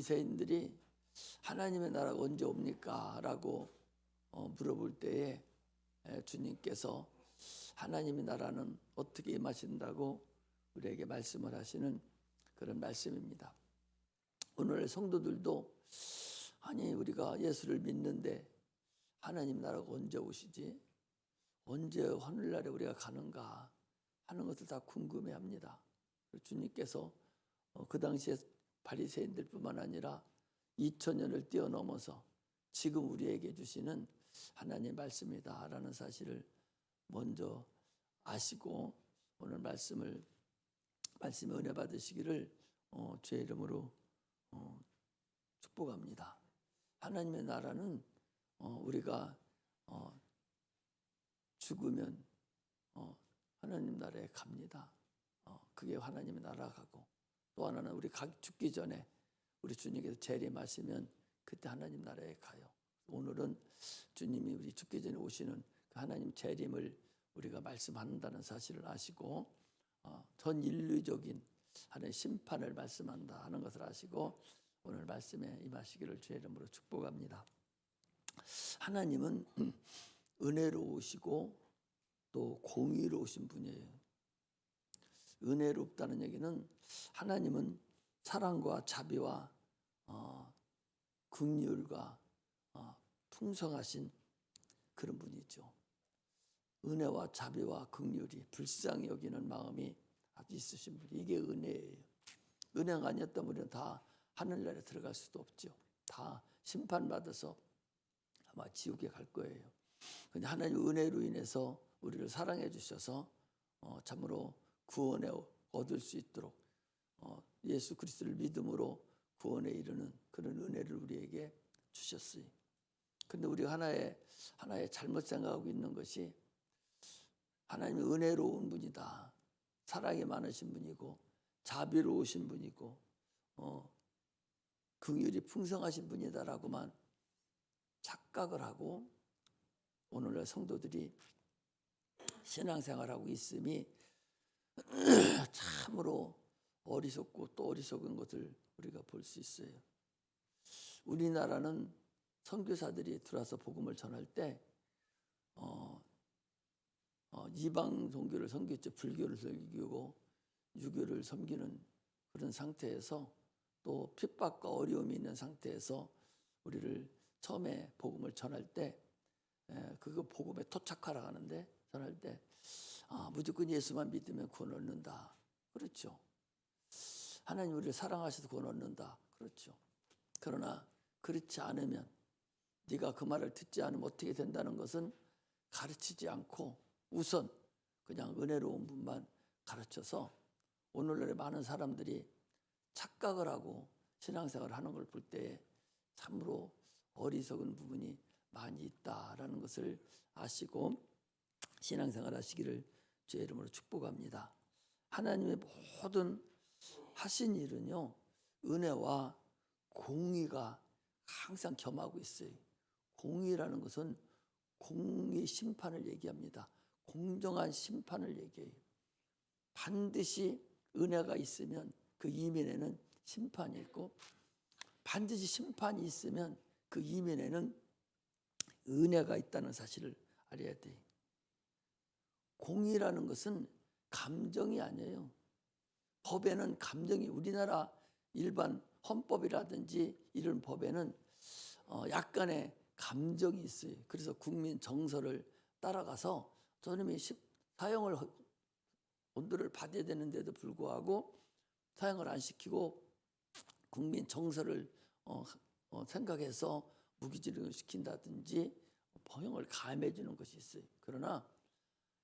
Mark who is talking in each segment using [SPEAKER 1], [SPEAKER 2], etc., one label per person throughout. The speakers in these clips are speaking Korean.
[SPEAKER 1] 바리새인들이 하나님의 나라가 언제 옵니까? 라고 물어볼 때에 주님께서 하나님의 나라는 어떻게 임하신다고 우리에게 말씀을 하시는 그런 말씀입니다. 오늘 성도들도 아니 우리가 예수를 믿는데 하나님 나라가 언제 오시지? 언제 하늘나라에 우리가 가는가 하는 것을 다 궁금해합니다. 주님께서 그 당시에 바리새인들뿐만 아니라 2000년을 뛰어넘어서 지금 우리에게 주시는 하나님의 말씀이다라는 사실을 먼저 아시고 오늘 말씀에 은혜 받으시기를 주의 이름으로 축복합니다. 하나님의 나라는 우리가 죽으면 하나님 나라에 갑니다. 그게 하나님의 나라가고 또 하나는 우리 죽기 전에 우리 주님께서 재림하시면 그때 하나님 나라에 가요. 오늘은 주님이 우리 죽기 전에 오시는 그 하나님 재림을 우리가 말씀한다는 사실을 아시고 전 인류적인 하나님의 심판을 말씀한다 하는 것을 아시고 오늘 말씀에 임하시기를 주의 이름으로 축복합니다. 하나님은 은혜로우시고 또 공의로우신 분이에요. 은혜롭다는 얘기는 하나님은 사랑과 자비와 긍휼과 풍성하신 그런 분이죠. 은혜와 자비와 긍휼이 불쌍히 여기는 마음이 아주 있으신 분이 이게 은혜예요. 은혜가 아니었다면 우리는 다 하늘나라에 들어갈 수도 없죠. 다 심판받아서 아마 지옥에 갈 거예요. 그런데 하나님 은혜로 인해서 우리를 사랑해 주셔서 참으로 구원에 얻을 수 있도록 예수 그리스도를 믿음으로 구원에 이르는 그런 은혜를 우리에게 주셨어요. 그런데 우리가 하나의 잘못 생각하고 있는 것이 하나님이 은혜로운 분이다, 사랑이 많으신 분이고 자비로우신 분이고 긍휼이 풍성하신 분이다라고만 착각을 하고 오늘날 성도들이 신앙생활하고 있음이 참으로 어리석고 또 어리석은 것을 우리가 볼 수 있어요. 우리나라는 선교사들이 들어와서 복음을 전할 때 이방 종교를 섬겼죠. 불교를 섬기고 유교를 섬기는 그런 상태에서 또 핍박과 어려움이 있는 상태에서 우리를 처음에 복음을 전할 때 그거 복음에 토착하라 하는데 전할 때 무조건 예수만 믿으면 구원 얻는다. 그렇죠. 하나님 우리를 사랑하셔서 구원 얻는다. 그렇죠. 그러나 그렇지 않으면 네가 그 말을 듣지 않으면 어떻게 된다는 것은 가르치지 않고 우선 그냥 은혜로운 분만 가르쳐서 오늘날의 많은 사람들이 착각을 하고 신앙생활을 하는 걸 볼 때 참으로 어리석은 부분이 많이 있다라는 것을 아시고 신앙생활 하시기를 주의 이름으로 축복합니다. 하나님의 모든 하신 일은요 은혜와 공의가 항상 겸하고 있어요. 공의라는 것은 공의 심판을 얘기합니다. 공정한 심판을 얘기해요. 반드시 은혜가 있으면 그 이면에는 심판이 있고 반드시 심판이 있으면 그 이면에는 은혜가 있다는 사실을 알아야 돼요. 공의라는 것은 감정이 아니에요. 법에는 감정이 우리나라 일반 헌법이라든지 이런 법에는 약간의 감정이 있어요. 그래서 국민 정서를 따라가서 저놈이 사형을 온도를 받아야 되는데도 불구하고 사형을 안 시키고 국민 정서를 생각해서 무기징역을 시킨다든지 범형을 가해해 주는 것이 있어요. 그러나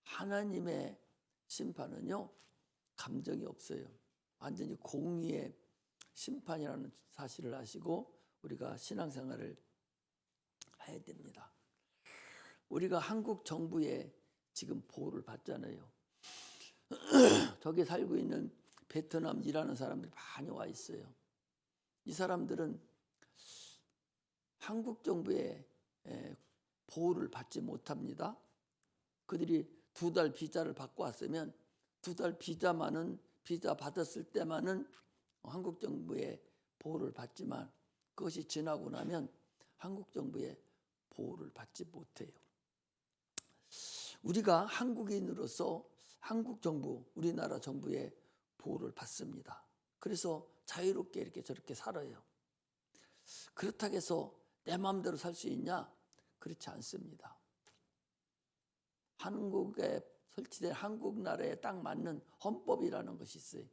[SPEAKER 1] 하나님의 심판은요 감정이 없어요. 완전히 공의의 심판이라는 사실을 아시고 우리가 신앙생활을 해야 됩니다. 우리가 한국 정부에 지금 보호를 받잖아요. 저기 살고 있는 베트남 일하는 사람들이 많이 와 있어요. 이 사람들은 한국 정부의 보호를 받지 못합니다. 그들이 2달 비자를 받고 왔으면 2달 비자 받았을 때만은 한국 정부의 보호를 받지만 그것이 지나고 나면 한국 정부의 보호를 받지 못해요. 우리가 한국인으로서 한국 정부, 우리나라 정부의 보호를 받습니다. 그래서 자유롭게 이렇게 저렇게 살아요. 그렇다고 해서 내 마음대로 살 수 있냐? 그렇지 않습니다. 한국에 설치된 한국 나라에 딱 맞는 헌법이라는 것이 있어요.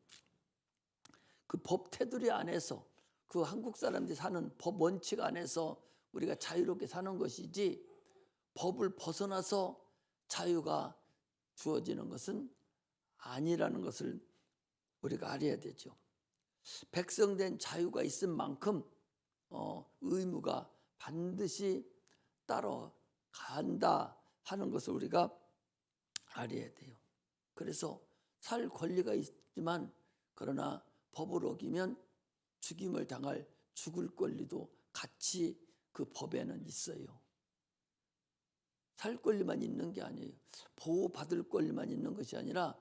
[SPEAKER 1] 그 법 테두리 안에서 그 한국 사람들이 사는 법 원칙 안에서 우리가 자유롭게 사는 것이지 법을 벗어나서 자유가 주어지는 것은 아니라는 것을 우리가 알아야 되죠. 백성된 자유가 있은 만큼 의무가 반드시 따라간다 하는 것을 우리가 알아야 돼요. 그래서 살 권리가 있지만 그러나 법을 어기면 죽임을 당할 죽을 권리도 같이 그 법에는 있어요. 살 권리만 있는 게 아니에요. 보호받을 권리만 있는 것이 아니라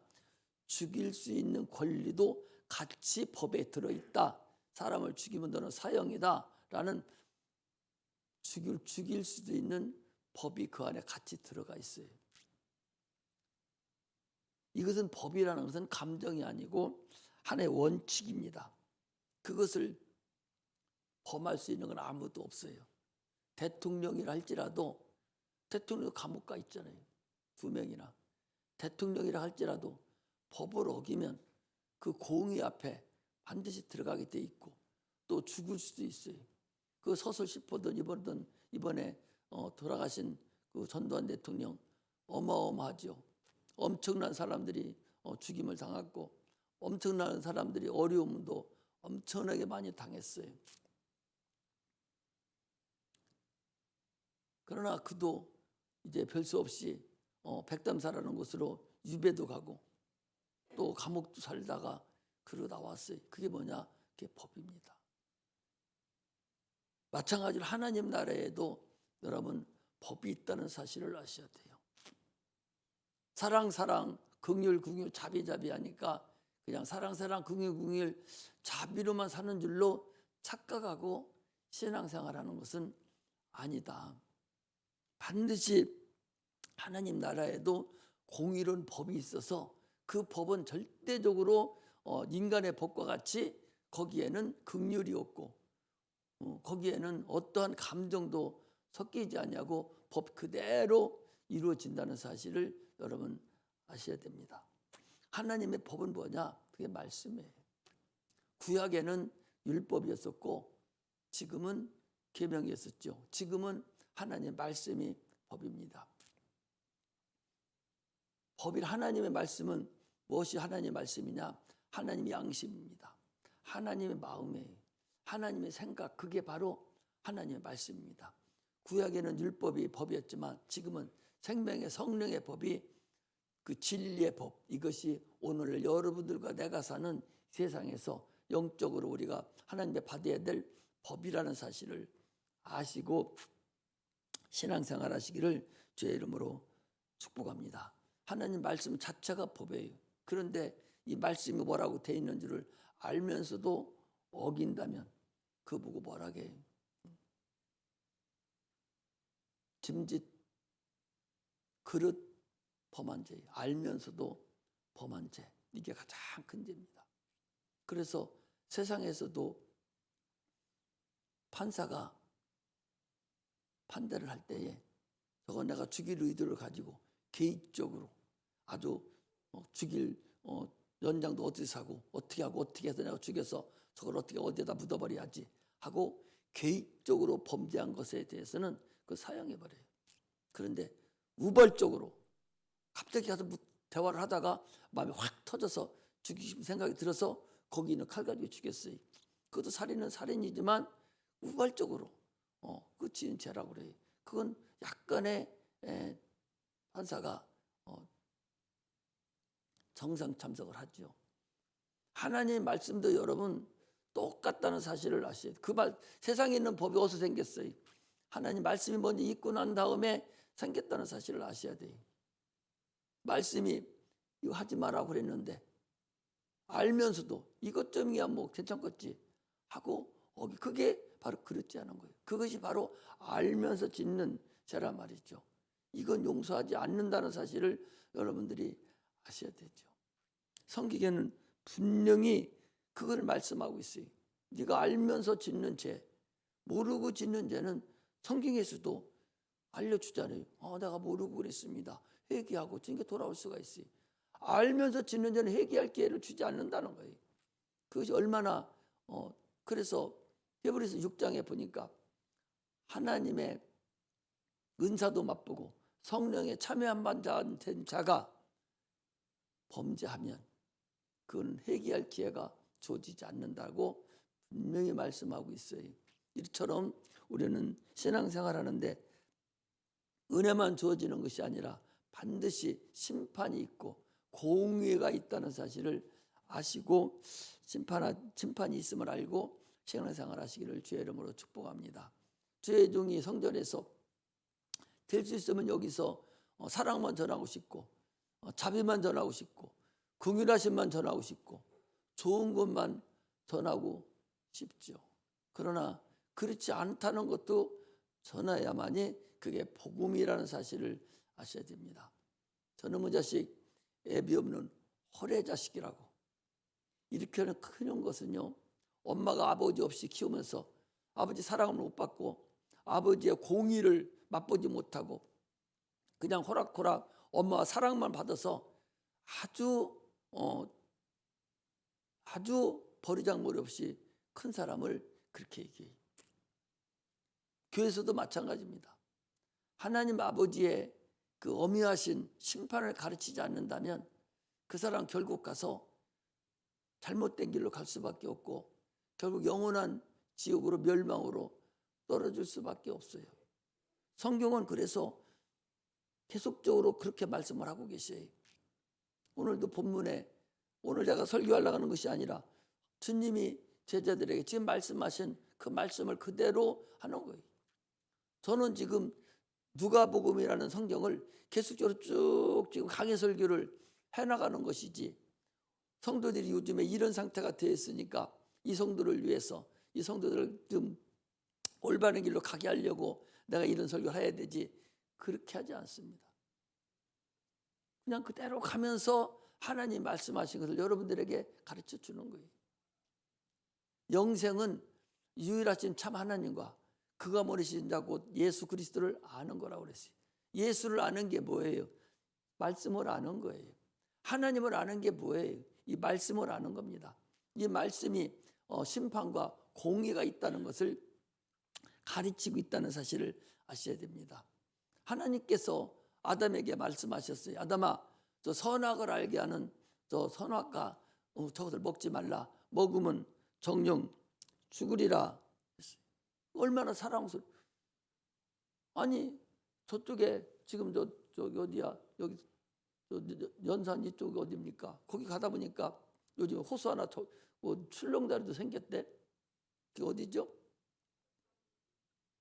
[SPEAKER 1] 죽일 수 있는 권리도 같이 법에 들어있다. 사람을 죽이면 너는 사형이다 라는 죽일 수도 있는 법이 그 안에 같이 들어가 있어요. 이것은 법이라는 것은 감정이 아니고 하나의 원칙입니다. 그것을 범할 수 있는 건 아무도 없어요. 대통령이라 할지라도 대통령 감옥 가 있잖아요. 2명이나. 대통령이라 할지라도 법을 어기면 그 공의 앞에 반드시 들어가게 돼 있고 또 죽을 수도 있어요. 그 서설 10호든 이번에 돌아가신 그 전두환 대통령 어마어마하죠. 엄청난 사람들이 죽임을 당했고 엄청난 사람들이 어려움도 엄청나게 많이 당했어요. 그러나 그도 이제 별 수 없이 백담사라는 곳으로 유배도 가고 또 감옥도 살다가 그러고 나왔어요. 그게 뭐냐? 그게 법입니다. 마찬가지로 하나님 나라에도 여러분 법이 있다는 사실을 아셔야 돼요. 사랑 긍휼 자비 하니까 그냥 사랑 긍휼 자비로만 사는 줄로 착각하고 신앙생활하는 것은 아니다. 반드시 하나님 나라에도 공의로운 법이 있어서 그 법은 절대적으로 인간의 법과 같이 거기에는 긍휼이 없고 거기에는 어떠한 감정도 섞이지 않냐고 법 그대로 이루어진다는 사실을 여러분 아셔야 됩니다. 하나님의 법은 뭐냐? 그게 말씀이에요. 구약에는 율법이었었고 지금은 계명이었었죠. 지금은 하나님의 말씀이 법입니다. 법인 하나님의 말씀은 무엇이 하나님의 말씀이냐? 하나님의 양심입니다. 하나님의 마음이에요. 하나님의 생각, 그게 바로 하나님의 말씀입니다. 구약에는 율법이 법이었지만 지금은 생명의 성령의 법이 그 진리의 법, 이것이 오늘 여러분들과 내가 사는 세상에서 영적으로 우리가 하나님의 받아야 될 법이라는 사실을 아시고 신앙생활 하시기를 주의 이름으로 축복합니다. 하나님 말씀 자체가 법이에요. 그런데 이 말씀이 뭐라고 되어 있는 줄을 알면서도 어긴다면 그 보고 뭐라게 해요? 짐짓 그릇 범한 죄, 알면서도 범한 죄, 이게 가장 큰 죄입니다. 그래서 세상에서도 판사가 판대를 할 때에 저거 내가 죽일 의도를 가지고 개인적으로 아주 죽일 연장도 어떻게 사고 어떻게 하고 어떻게 해서 내가 죽여서 저걸 어떻게 어디에다 묻어버려야지 하고 개인적으로 범죄한 것에 대해서는 그 사형해버려요. 그런데 우발적으로 갑자기 가서 대화를 하다가 마음이 확 터져서 죽이고 싶은 생각이 들어서 거기 있는 칼 가지고 죽였어요. 그것도 살인은 살인이지만 우발적으로 그 지은 죄라고 그래요. 그건 약간의 판사가 정상 참석을 하죠. 하나님의 말씀도 여러분 똑같다는 사실을 아셔야 돼요. 그 세상에 있는 법이 어디서 생겼어요? 하나님 말씀이 먼저 있고 난 다음에 생겼다는 사실을 아셔야 돼요. 말씀이 이거 하지 마라고 그랬는데 알면서도 이것 점이야 뭐 괜찮겠지 하고 그게 바로 그렇지 않은 거예요. 그것이 바로 알면서 짓는 죄란 말이죠. 이건 용서하지 않는다는 사실을 여러분들이 아셔야 되죠. 성경에는 분명히 그걸 말씀하고 있어요. 네가 알면서 짓는 죄, 모르고 짓는 죄는 성경에서도 알려주잖아요. 내가 모르고 그랬습니다. 회개하고 진짜 돌아올 수가 있어요. 알면서 짓는 죄는 회개할 기회를 주지 않는다는 거예요. 그것이 얼마나 그래서 히브리서 6장에 보니까 하나님의 은사도 맛보고 성령에 참여한 된 자가 범죄하면 그건 회개할 기회가 주어지지 않는다고 분명히 말씀하고 있어요. 이처럼 우리는 신앙생활하는데 은혜만 주어지는 것이 아니라 반드시 심판이 있고 공의가 있다는 사실을 아시고 심판이 있음을 알고 신앙생활 하시기를 주의 이름으로 축복합니다. 주의 종이 성전에서 될 수 있으면 여기서 사랑만 전하고 싶고 자비만 전하고 싶고 긍휼하심만 전하고 싶고 좋은 것만 전하고 싶죠. 그러나 그렇지 않다는 것도 전해야만이 그게 복음이라는 사실을 아셔야 됩니다. 저놈의 자식 애비 없는 홀의 자식이라고 이렇게 하는 큰 것은요, 엄마가 아버지 없이 키우면서 아버지 사랑을 못 받고 아버지의 공의를 맛보지 못하고 그냥 호락호락 엄마와 사랑만 받아서 아주 버리장머리 없이 큰 사람을 그렇게 얘기해요. 교회에서도 마찬가지입니다. 하나님 아버지의 그 엄위하신 심판을 가르치지 않는다면 그 사람 결국 가서 잘못된 길로 갈 수밖에 없고 결국 영원한 지옥으로 멸망으로 떨어질 수밖에 없어요. 성경은 그래서 계속적으로 그렇게 말씀을 하고 계셔요. 오늘도 본문에 오늘 제가 설교하려고 하는 것이 아니라 주님이 제자들에게 지금 말씀하신 그 말씀을 그대로 하는 거예요. 저는 지금 누가복음이라는 성경을 계속적으로 쭉 지금 강해 설교를 해나가는 것이지 성도들이 요즘에 이런 상태가 되어 있으니까 이 성도를 위해서 이 성도들을 좀 올바른 길로 가게 하려고 내가 이런 설교를 해야 되지 그렇게 하지 않습니다. 그냥 그대로 가면서 하나님 말씀하신 것을 여러분들에게 가르쳐 주는 거예요. 영생은 유일하신 참 하나님과 그가 모르신 자고 예수 그리스도를 아는 거라고 그랬어요. 예수를 아는 게 뭐예요? 말씀을 아는 거예요. 하나님을 아는 게 뭐예요? 이 말씀을 아는 겁니다. 이 말씀이 심판과 공의가 있다는 것을 가르치고 있다는 사실을 아셔야 됩니다. 하나님께서 아담에게 말씀하셨어요. 아담아, 저 선악을 알게 하는 저 선악과 저것을 먹지 말라. 먹으면 정령 죽으리라. 얼마나 사랑스러워. 아니 저쪽에 지금 저기 어디야? 여기 연산 이쪽 어디입니까? 거기 가다 보니까 요즘 호수 하나 뭐 출렁다리도 생겼대. 그게 어디죠?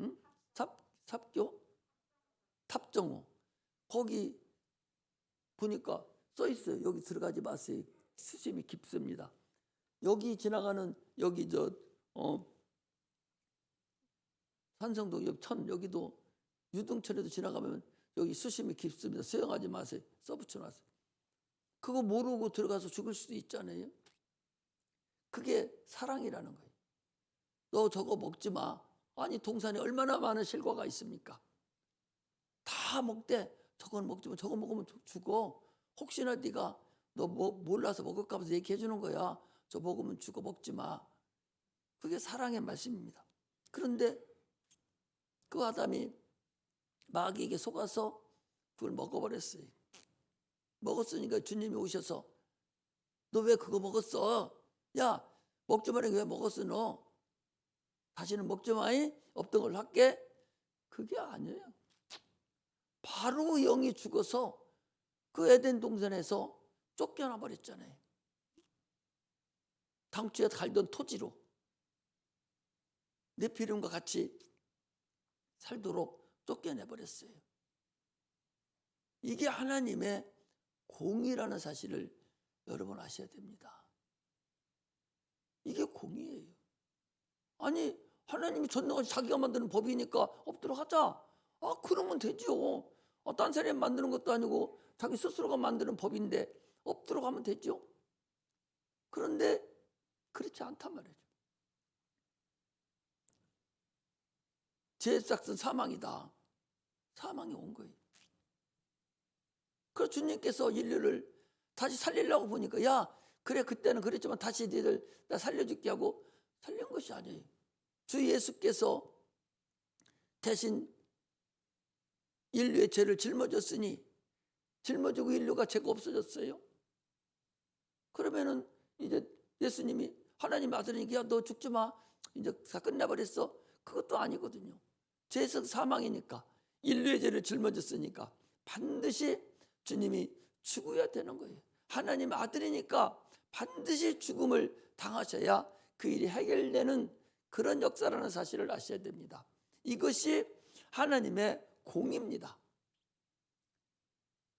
[SPEAKER 1] 응? 삽교? 탑정호. 거기 보니까 써 있어요. 여기 들어가지 마세요. 수심이 깊습니다. 여기 지나가는 여기 산성도 여기도 유등천에도 지나가면 여기 수심이 깊습니다. 수영하지 마세요. 써붙여놨어요. 그거 모르고 들어가서 죽을 수도 있잖아요. 그게 사랑이라는 거예요. 너 저거 먹지 마. 아니 동산에 얼마나 많은 실과가 있습니까? 다 먹되 저건 먹지 마. 저거 먹으면 죽어. 혹시나 네가 너 몰라서 먹을까 봐서 얘기해 주는 거야. 저 먹으면 죽어. 먹지 마. 그게 사랑의 말씀입니다. 그런데 그 아담이 마귀에게 속아서 그걸 먹어버렸어요. 먹었으니까 주님이 오셔서 너 왜 그거 먹었어? 야 먹지 말라니까 왜 먹었어 너? 다시는 먹지 마이? 없던 걸 할게? 그게 아니에요. 바로 영이 죽어서 그 에덴 동산에서 쫓겨나 버렸잖아요. 당초에 갈던 토지로 네피림과 같이 살도록 쫓겨내버렸어요. 이게 하나님의 공의라는 사실을 여러분 아셔야 됩니다. 이게 공의예요. 아니 하나님이 전능하신 자기가 만드는 법이니까 엎드려 하자. 그러면 되죠. 딴 사람이 만드는 것도 아니고 자기 스스로가 만드는 법인데 엎드려 가면 되죠. 그런데 그렇지 않단 말이죠. 죄의 싹은 사망이다. 사망이 온 거예요. 그래서 주님께서 인류를 다시 살리려고 보니까 야 그래 그때는 그랬지만 다시 너희들 나 살려줄게 하고 살린 것이 아니에요. 주 예수께서 대신 인류의 죄를 짊어졌으니 짊어지고 인류가 죄가 없어졌어요. 그러면은 이제 예수님이 하나님 아들이니까 야 너 죽지 마 이제 다 끝나버렸어. 그것도 아니거든요. 죄에서 사망이니까 인류의 죄를 짊어졌으니까 반드시 주님이 죽어야 되는 거예요. 하나님 아들이니까 반드시 죽음을 당하셔야 그 일이 해결되는 그런 역사라는 사실을 아셔야 됩니다. 이것이 하나님의 공의입니다.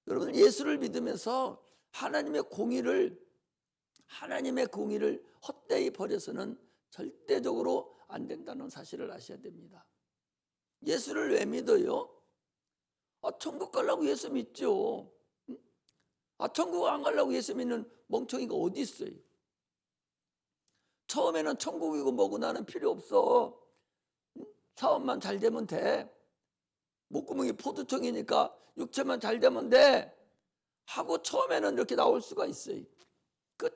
[SPEAKER 1] 여러분 예수를 믿으면서 하나님의 공의를 헛되이 버려서는 절대적으로 안 된다는 사실을 아셔야 됩니다. 예수를 왜 믿어요? 천국 가려고 예수 믿죠. 천국 안 가려고 예수 믿는 멍청이가 어디 있어요? 처음에는 천국이고 뭐고 나는 필요 없어. 사업만 잘 되면 돼. 목구멍이 포도청이니까 육체만 잘 되면 돼. 하고 처음에는 이렇게 나올 수가 있어요. 그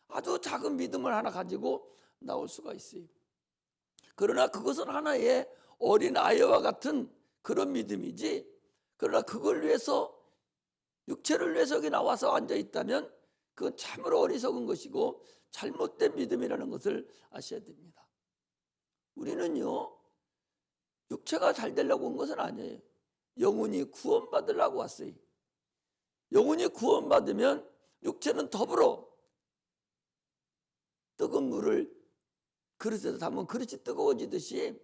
[SPEAKER 1] 아주 작은 믿음을 하나 가지고 나올 수가 있어요. 그러나 그것은 하나의 어린 아이와 같은 그런 믿음이지. 그러나 그걸 위해서 육체를 위해서 여기 나와서 앉아 있다면 그건 참으로 어리석은 것이고 잘못된 믿음이라는 것을 아셔야 됩니다. 우리는요 육체가 잘 되려고 온 것은 아니에요. 영혼이 구원받으려고 왔어요. 영혼이 구원받으면 육체는 더불어 뜨거운 물을 그릇에서 담으면 그릇이 뜨거워지듯이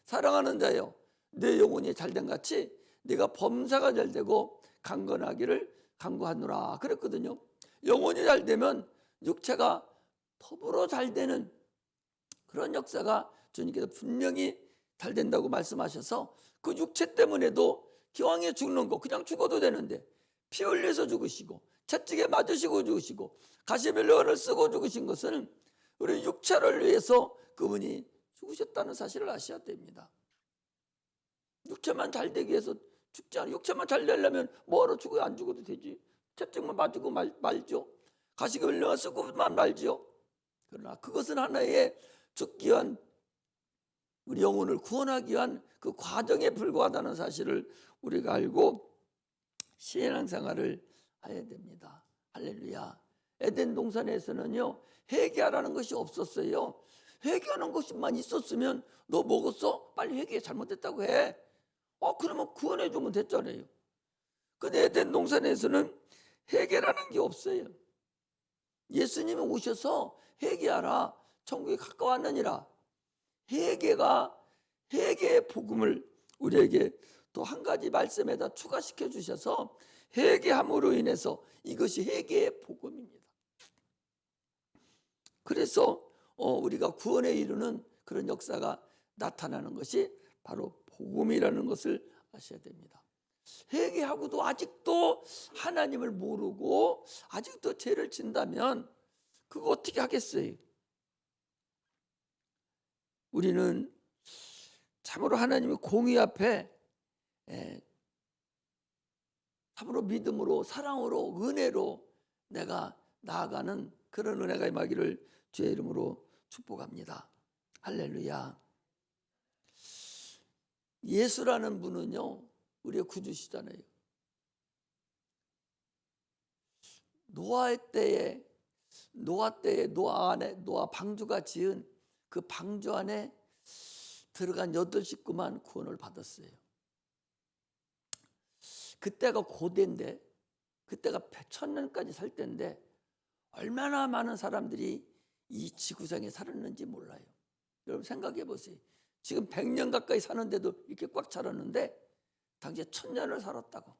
[SPEAKER 1] 사랑하는 자여 내 영혼이 잘된 같이 네가 범사가 잘되고 강건하기를 간구하노라 그랬거든요. 영혼이 잘되면 육체가 더불어 잘되는 그런 역사가 주님께서 분명히 잘된다고 말씀하셔서 그 육체 때문에도 기왕에 죽는 거 그냥 죽어도 되는데 피 흘려서 죽으시고 채찍에 맞으시고 죽으시고 가시멜로를 쓰고 죽으신 것은 우리 육체를 위해서 그분이 죽으셨다는 사실을 아셔야 됩니다. 육체만 잘 되기 위해서 죽지 않아요. 육체만 잘 되려면 뭐하러 죽어요? 안 죽어도 되지. 채찍만 맞고 말죠. 가시멜로를 쓰고만 말죠. 그러나 그것은 하나의 죽기 위한 우리 영혼을 구원하기 위한 그 과정에 불과하다는 사실을 우리가 알고 신앙생활을 해야 됩니다. 할렐루야. 에덴 동산에서는요 회개하라는 것이 없었어요. 회개하는 것만 있었으면 너 먹었어? 빨리 회개 잘못했다고 해. 그러면 구원해 주면 됐잖아요. 근데 에덴 동산에서는 회개라는 게 없어요. 예수님이 오셔서 회개하라. 천국에 가까웠느니라. 회개의 복음을 우리에게 또 한 가지 말씀에다 추가시켜 주셔서 회개함으로 인해서 이것이 회개의 복음입니다. 그래서 우리가 구원에 이르는 그런 역사가 나타나는 것이 바로 복음이라는 것을 아셔야 됩니다. 회개하고도 아직도 하나님을 모르고 아직도 죄를 진다면 그거 어떻게 하겠어요? 우리는 참으로 하나님의 공의 앞에 참으로 믿음으로 사랑으로 은혜로 내가 나아가는 그런 은혜가 임하기를 주의 이름으로 축복합니다. 할렐루야. 예수라는 분은요 우리의 구주시잖아요. 노아 때에 노아 방주가 지은 그 방주 안에 들어간 8식구만 구원을 받았어요. 그때가 고대인데 그때가 1000년까지 살 때인데 얼마나 많은 사람들이 이 지구상에 살았는지 몰라요. 여러분 생각해 보세요. 지금 100년 가까이 사는데도 이렇게 꽉 차렸는데 당시에 1000년을 살았다고.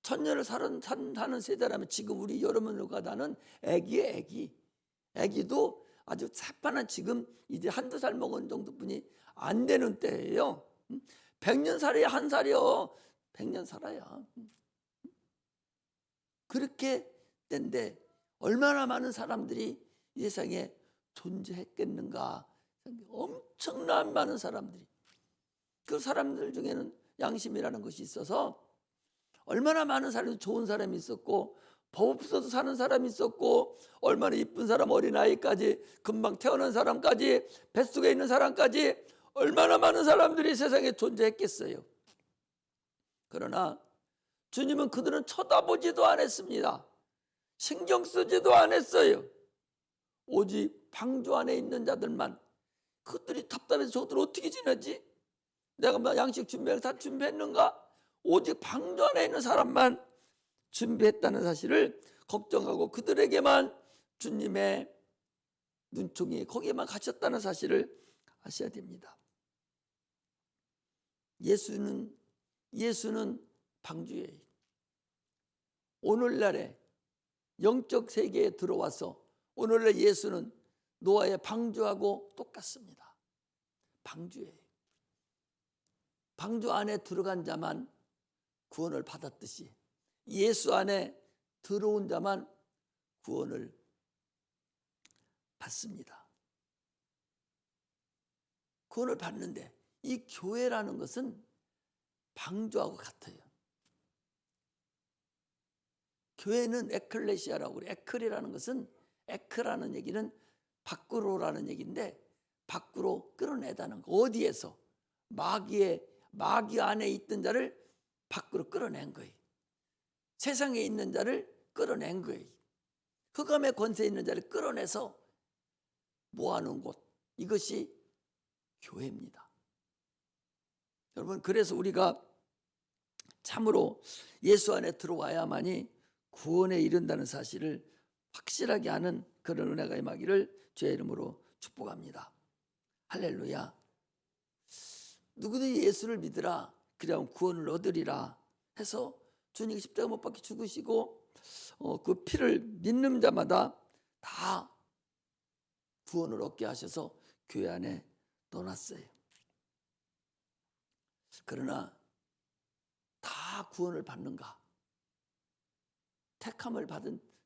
[SPEAKER 1] 1000년을 사는 세대라면 지금 우리 여러분들과 나는 애기예요. 애기도 아주 새파란 지금 이제 한두 살 먹은 정도뿐이 안 되는 때예요. 100년 살아야 한 살이요. 100년 살아야. 그렇게 때인데 얼마나 많은 사람들이 이 세상에 존재했겠는가. 엄청난 많은 사람들이. 그 사람들 중에는 양심이라는 것이 있어서 얼마나 많은 사람이 좋은 사람이 있었고 법 없어도 사는 사람이 있었고 얼마나 이쁜 사람 어린아이까지 금방 태어난 사람까지 뱃속에 있는 사람까지 얼마나 많은 사람들이 세상에 존재했겠어요. 그러나 주님은 그들은 쳐다보지도 않았습니다. 신경 쓰지도 않았어요. 오직 방주 안에 있는 자들만. 그들이 답답해서 저들 어떻게 지내지? 내가 뭐 양식 준비를 다 준비했는가? 오직 방주 안에 있는 사람만 준비했다는 사실을 걱정하고 그들에게만 주님의 눈총이 거기에만 갇혔다는 사실을 아셔야 됩니다. 예수는 방주예요. 오늘날에 영적 세계에 들어와서 오늘날 예수는 노아의 방주하고 똑같습니다. 방주예요. 방주 안에 들어간 자만 구원을 받았듯이 예수 안에 들어온 자만 구원을 받습니다. 구원을 받는데 이 교회라는 것은 방주하고 같아요. 교회는 에클레시아라고 그래요. 에클이라는 것은 에크라는 얘기는 밖으로라는 얘기인데 밖으로 끌어내다는 거. 어디에서? 마귀 안에 있던 자를 밖으로 끌어낸 거예요. 세상에 있는 자를 끌어낸 거예요. 흑암의 권세에 있는 자를 끌어내서 모아놓은 곳. 이것이 교회입니다. 여러분, 그래서 우리가 참으로 예수 안에 들어와야만이 구원에 이른다는 사실을 확실하게 아는 그런 은혜가 임하기를 주의 이름으로 축복합니다. 할렐루야. 누구든지 예수를 믿으라. 그리하면 구원을 얻으리라 해서 주님이 십자가 못 박혀 죽으시고 그 피를 믿는 자마다 다 구원을 얻게 하셔서 교회 안에 넣어놨어요. 그러나 다 구원을 받는가?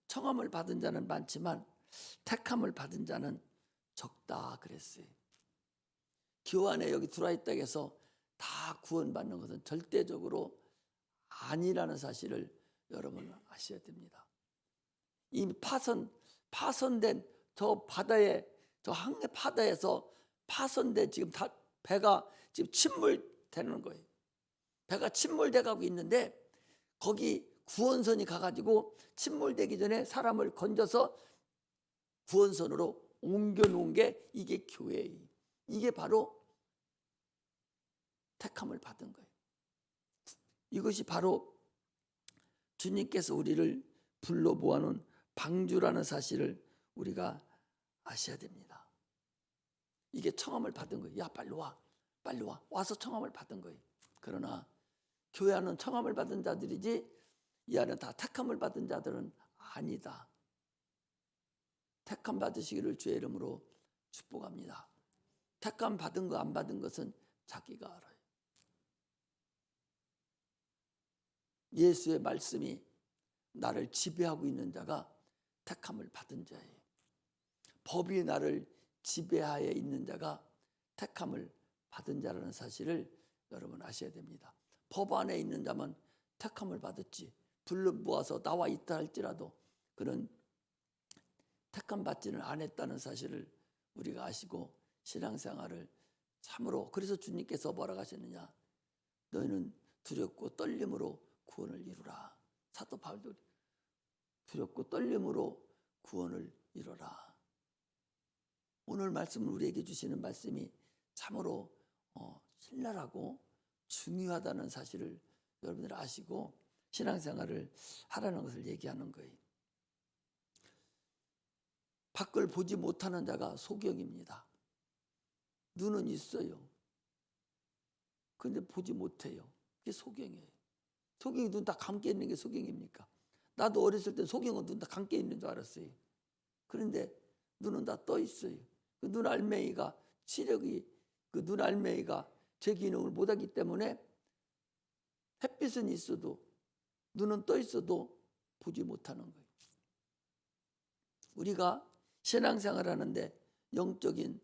[SPEAKER 1] 청함을 받은 자는 많지만 택함을 받은 자는 적다 그랬어요. 교회 안에 여기 들어와 있다고 해서 다 구원받는 것은 절대적으로 아니라는 사실을 여러분 아셔야 됩니다. 이미 파손된 저 바다에, 저 항해 바다에서 파손된 지금 다 배가 지금 침몰되는 거예요. 배가 침몰돼 가고 있는데 거기 구원선이 가가지고 침몰되기 전에 사람을 건져서 구원선으로 옮겨놓은 게 이게 교회예요. 이게 바로 택함을 받은 거예요. 이것이 바로 주님께서 우리를 불러 모아놓은 방주라는 사실을 우리가 아셔야 됩니다. 이게 청함을 받은 거예요. 야, 빨리 와. 와서 청함을 받은 거예요. 그러나 교회 안은 청함을 받은 자들이지 이 안에 다 택함을 받은 자들은 아니다. 택함 받으시기를 주의 이름으로 축복합니다. 택함 받은 거 안 받은 것은 자기가 알아요. 예수의 말씀이 나를 지배하고 있는 자가 택함을 받은 자예요. 법이 나를 지배하에 있는 자가 택함을 받은 자라는 사실을 여러분 아셔야 됩니다. 법 안에 있는 자만 택함을 받았지 불러 모아서 나와 있다 할지라도 그런 택함 받지는 않았다는 사실을 우리가 아시고 신앙생활을 참으로 그래서 주님께서 뭐라고 하셨느냐? 너희는 두렵고 떨림으로 구원을 이루라. 사도 바울도 두렵고 떨림으로 구원을 이루라. 오늘 말씀을 우리에게 주시는 말씀이 참으로 신랄하고 중요하다는 사실을 여러분들 아시고 신앙생활을 하라는 것을 얘기하는 거예요. 밖을 보지 못하는 자가 소경입니다. 눈은 있어요. 그런데 보지 못해요. 그게 소경이에요. 소경이 눈 다 감게 있는 게 소경입니까? 나도 어렸을 때 소경은 눈 다 감게 있는 줄 알았어요. 그런데 눈은 다 떠 있어요. 그 눈알맹이가 시력이 그 눈알맹이가 제 기능을 못하기 때문에 햇빛은 있어도 눈은 떠 있어도 보지 못하는 거예요. 우리가 신앙생활 하는데 영적인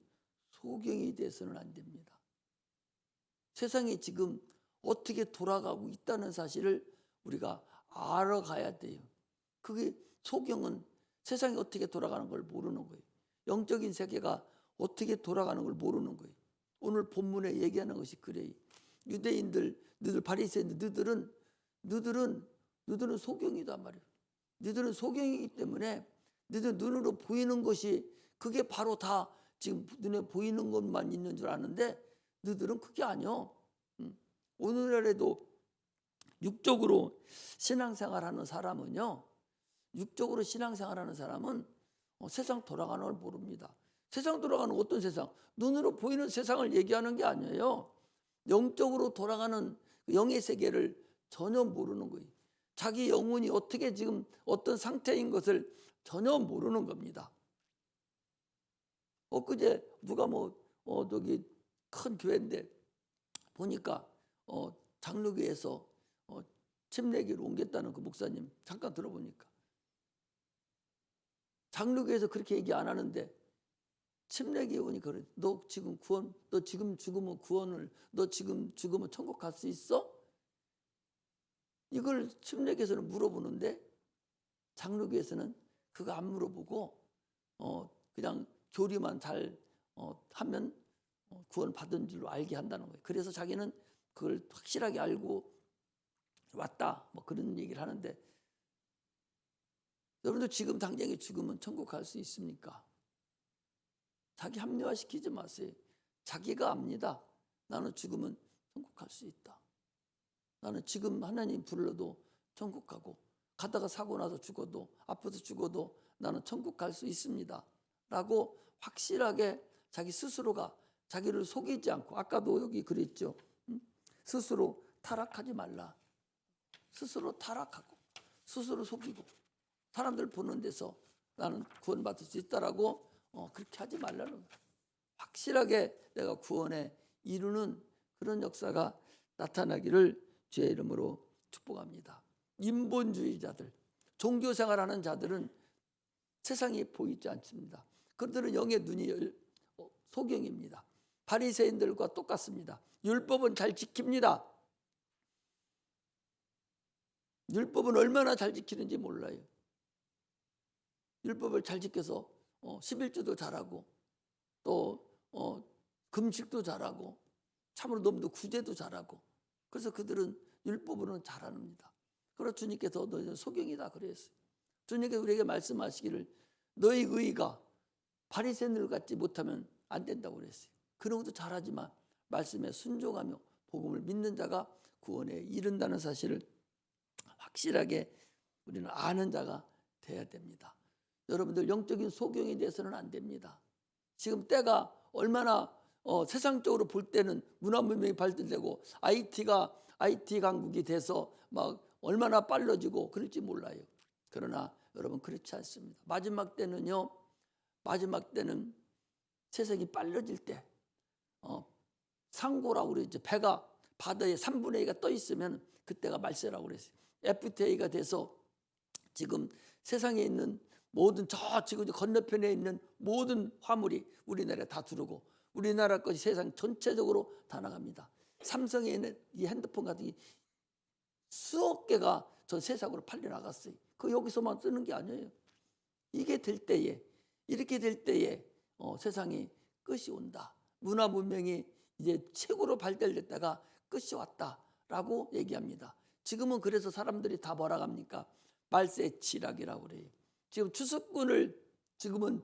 [SPEAKER 1] 소경이 돼서는 안 됩니다. 세상이 지금 어떻게 돌아가고 있다는 사실을 우리가 알아가야 돼요. 그게 소경은 세상이 어떻게 돌아가는 걸 모르는 거예요. 영적인 세계가 어떻게 돌아가는 걸 모르는 거예요. 오늘 본문에 얘기하는 것이 그래요. 유대인들, 너희들 바리새인들, 너희들은 소경이단 말이에요. 너희들은 소경이기 때문에 너희들 눈으로 보이는 것이 그게 바로 다 지금 눈에 보이는 것만 있는 줄 아는데 너희들은 그게 아니요. 오늘날에도 육적으로 신앙생활하는 사람은요. 육적으로 신앙생활하는 사람은 세상 돌아가는 걸 모릅니다. 세상 돌아가는 어떤 세상? 눈으로 보이는 세상을 얘기하는 게 아니에요. 영적으로 돌아가는 영의 세계를 전혀 모르는 거예요. 자기 영혼이 어떻게 지금 어떤 상태인 것을 전혀 모르는 겁니다. 엊그제 누가 저기 큰 교회인데 보니까 장로교에서 침례기로 옮겼다는 그 목사님 잠깐 들어보니까 장로교에서 그렇게 얘기 안 하는데 침례기에 오니까 그래. 너 지금 죽으면 구원을, 너 지금 죽으면 천국 갈 수 있어? 이걸 침례기에서는 물어보는데 장로교에서는 그거 안 물어보고 그냥 교리만 잘 하면 구원 받은 줄로 알게 한다는 거예요. 그래서 자기는 그걸 확실하게 알고 왔다 뭐 그런 얘기를 하는데 여러분들 지금 당장에 죽으면 천국 갈 수 있습니까? 자기 합리화시키지 마세요. 자기가 압니다. 나는 죽으면 천국 갈 수 있다. 나는 지금 하나님 불러도 천국 가고 가다가 사고 나서 죽어도 아파서 죽어도 나는 천국 갈 수 있습니다. 라고 확실하게 자기 스스로가 자기를 속이지 않고 아까도 여기 그랬죠. 스스로 타락하지 말라. 스스로 타락하고 스스로 속이고 사람들 보는 데서 나는 구원받을 수 있다라고 그렇게 하지 말라는 거예요. 확실하게 내가 구원에 이루는 그런 역사가 나타나기를 주의 이름으로 축복합니다. 인본주의자들, 종교생활하는 자들은 세상이 보이지 않습니다. 그들은 영의 눈이 소경입니다. 바리새인들과 똑같습니다. 율법은 잘 지킵니다. 율법은 얼마나 잘 지키는지 몰라요. 율법을 잘 지켜서 11조도 잘하고 또 금식도 잘하고 참으로 너무도 구제도 잘하고 그래서 그들은 율법으로는 잘합니다. 그러나 주님께서 너희는 소경이다 그랬어요. 주님께서 우리에게 말씀하시기를 너희 의가 바리새인들 같지 못하면 안 된다고 그랬어요. 그런 것도 잘하지만 말씀에 순종하며 복음을 믿는 자가 구원에 이른다는 사실을 확실하게 우리는 아는 자가 돼야 됩니다. 여러분들 영적인 소경이 돼서는 안 됩니다. 지금 때가 얼마나 세상적으로 볼 때는 문화 문명이 발달되고 IT 강국이 돼서 막 얼마나 빨라지고 그럴지 몰라요. 그러나 여러분 그렇지 않습니다. 마지막 때는 세상이 빨라질 때 상고라고 그러죠. 배가 바다에 3분의 2가 떠 있으면 그때가 말세라고 그랬어요. FTA가 돼서 지금 세상에 있는 모든 지금 건너편에 있는 모든 화물이 우리나라에 다 들어오고 우리나라 것이 세상 전체적으로 다 나갑니다. 삼성에 있는 이 핸드폰 같은 게 수억 개가 전 세상으로 팔려 나갔어요. 그 여기서만 쓰는 게 아니에요. 이게 될 때에 이렇게 될 때에 세상이 끝이 온다. 문화 문명이 이제 최고로 발달됐다가 끝이 왔다라고 얘기합니다. 지금은 그래서 사람들이 다 뭐라 합니까? 말세 치락이라고 그래요. 지금 추수꾼을 지금은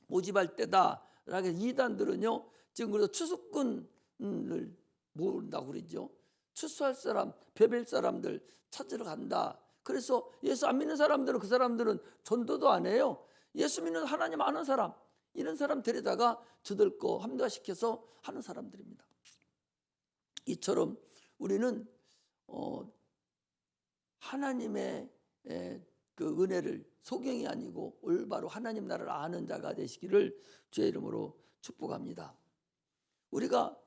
[SPEAKER 1] 모집할 때다라고 이단들은요. 지금 그래서 추수꾼을 모은다고 그러죠. 추수할 사람, 베벨 사람들 찾으러 간다. 그래서 예수 안 믿는 사람들은 그 사람들은 전도도 안 해요. 예수 믿는 하나님 아는 사람 이런 사람 데려다가 저들 거 합리화시켜서 하는 사람들입니다. 이처럼 우리는 하나님의 그 은혜를 소경이 아니고 올바로 하나님 나라를 아는 자가 되시기를 주의 이름으로 축복합니다. 우리가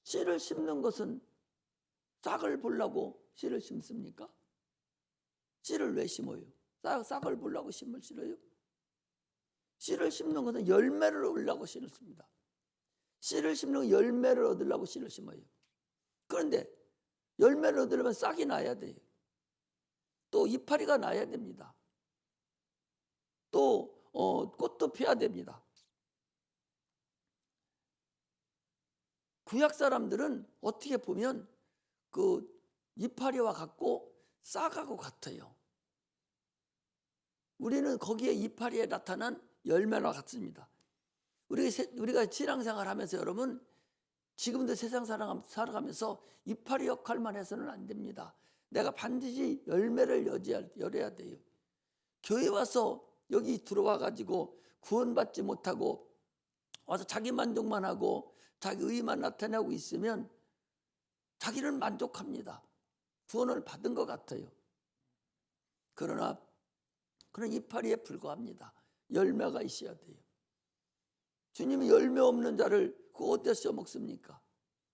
[SPEAKER 1] 씨를 심는 것은 싹을 보려고 씨를 심습니까? 씨를 왜 심어요? 싹을 보려고 씨를 심어요? 씨를 심는 것은 열매를 얻으려고 씨를 씁니다. 씨를 심는 건 열매를 얻으려고 씨를 심어요. 그런데 열매를 얻으려면 싹이 나야 돼요. 또 이파리가 나야 됩니다. 또 꽃도 피어야 됩니다. 구약 사람들은 어떻게 보면 그 이파리와 같고 싹하고 같아요. 우리는 거기에 이파리에 나타난 열매와 같습니다. 우리가 신앙생활하면서 여러분 지금도 세상 살아가면서 이파리 역할만 해서는 안 됩니다. 내가 반드시 열매를 열어야 돼요. 교회 와서 여기 들어와 가지고 구원받지 못하고 와서 자기 만족만 하고 자기 의만 나타내고 있으면 자기는 만족합니다. 구원을 받은 것 같아요. 그러나 그런 이파리에 불과합니다. 열매가 있어야 돼요. 주님이 열매 없는 자를 어디서 먹습니까?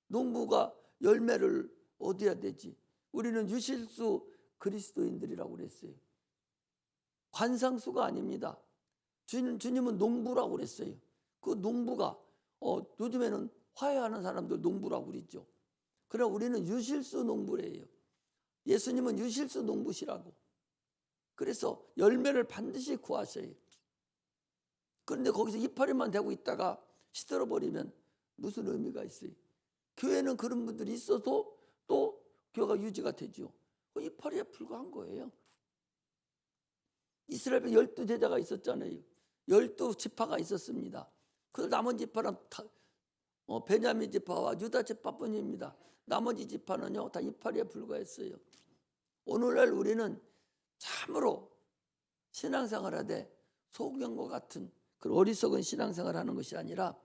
[SPEAKER 1] 농부가 열매를 얻어야 되지. 우리는 유실수 그리스도인들이라고 그랬어요. 관상수가 아닙니다. 주님은 농부라고 그랬어요. 그 농부가 요즘에는 화해하는 사람들 농부라고 그러죠. 그러나 우리는 유실수 농부래요. 예수님은 유실수 농부시라고. 그래서 열매를 반드시 구하셔요. 그런데 거기서 이파리만 되고 있다가 시들어 버리면 무슨 의미가 있어요? 교회는 그런 분들이 있어도 또 교회가 유지가 되죠. 이파리에 불과한 거예요. 이스라엘에 12제자가 있었잖아요. 12지파가 있었습니다. 그 나머지 지파는 베냐민 지파와 유다 지파뿐입니다. 나머지 지파는요 다 이파리에 불과했어요. 오늘날 우리는 참으로 신앙생활하되 소경과 같은 그런 어리석은 신앙생활하는 것이 아니라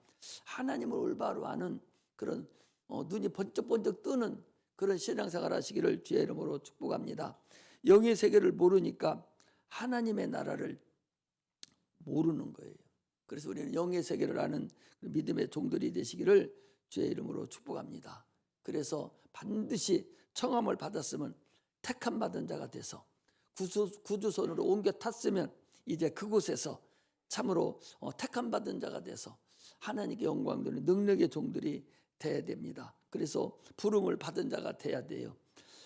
[SPEAKER 1] 하나님을 올바로 아는 그런 눈이 번쩍번쩍 뜨는 그런 신앙생활 하시기를 주의 이름으로 축복합니다. 영의 세계를 모르니까 하나님의 나라를 모르는 거예요. 그래서 우리는 영의 세계를 아는 믿음의 종들이 되시기를 주의 이름으로 축복합니다. 그래서 반드시 청함을 받았으면 택함 받은 자가 돼서 구주선으로 옮겨 탔으면 이제 그곳에서 참으로 택함 받은 자가 돼서 하나님께 영광 돌리는 능력의 종들이 돼야 됩니다. 그래서 부름을 받은 자가 돼야 돼요.